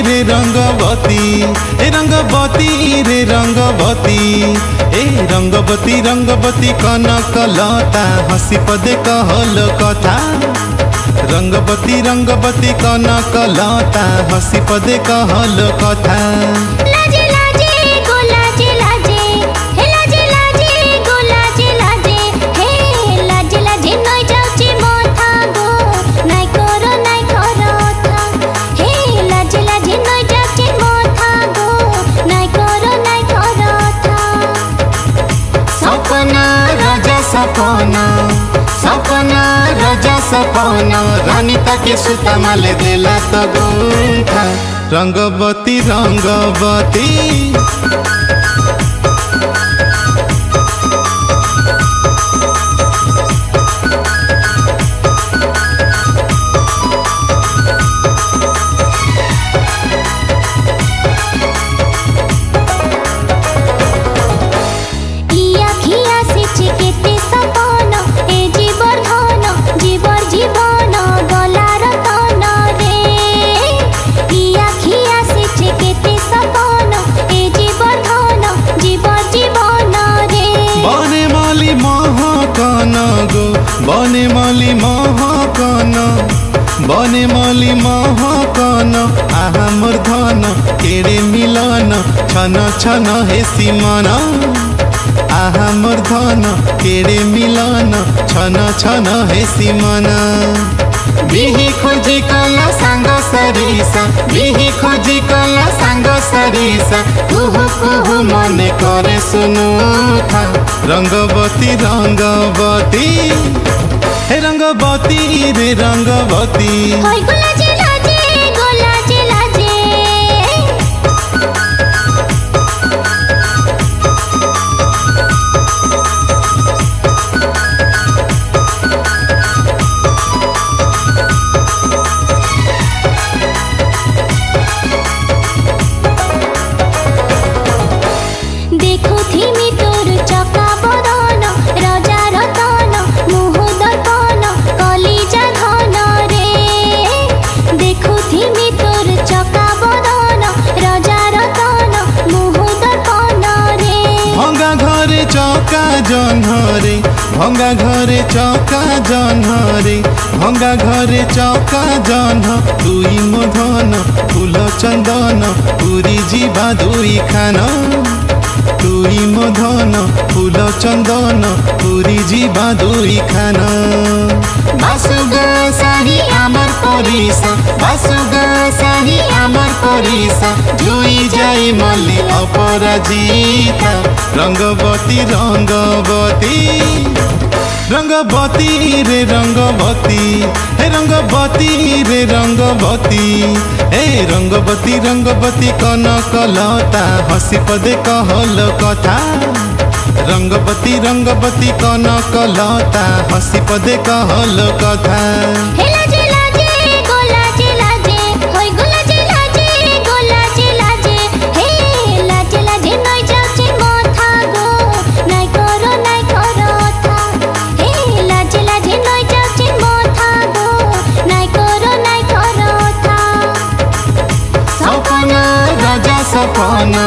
रे रंगवती रे रंगवती रंगवती कनक लता हसी पदे कहल कथा रंगवती कनक लता हसी पदे कहल कथा। लाजे लाजे गो लाजे लाजे हे लाजे लाजे गो लाजे लाजे हे लाजे लाजे नई जाउची माथा गो नाई करो था हे लाजे लाजे नई जाउची माथा गो नाई करो था। सपना राजा सपना सपना राजा सपना रानी ताके सुता माले देला तो गुंठा रंगवती बने मली महकन आहा मोर धन केड़े मिलन छन छन हे सिमन आहा मोर धन केड़े मिलन छन छन हे सिमन। बिही खोजी कला सांग सरीसा बिही खोजी कला सांग सरीसा कुहु कुहु मने करे सुनु था रंगवती हे रंगवती रे रंगवती होय गो लाजे लाजे गो लाजे लाजे देखो थीमी तोर चका बदन राजा रतन मुह दर्पण कलिजा धन रे देखो थीमी तोर चका बदन राजा रतन मुह दर्पण रे। भंगा घरे चौका जन्हरे भंगा घरे चौका जन्हरे भंगा घरे चौका जन्ह दुई मोधन फूल चंदन पुरी जीवा दुई खाना दुई मोधन फूल चंदन पुरी जीवा दुई खाना। बासुगा साही आमर परिसा बासुगा साही आमर परिसा जुई जाई मल्ली अपराजिता रंगवती रे रंगवती हे रंगवती रे रंगवती कनक लता हसी पदे कहल कथा रंगवती कनक लता हसी पदे कहल कथा। हे लाजे लाजे गो लाजे लाजे होय गो लाजे लाजे गो लाजे लाजे हे लाजे लाजे नई जाउची माथा गो नाई करो था हे लाजे लाजे नई जाउची माथा गो नाई करो था। सपना राजा सपना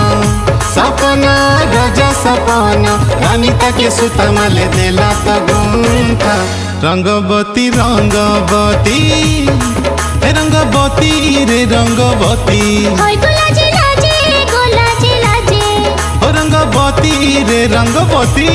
सपना राजा सपना रानी ताके सुता माले देला तो गुंठा रंगवती रे रंगवती होय गो लाजे लाजे गो लाजे लाजे रंगवती रे रंगवती।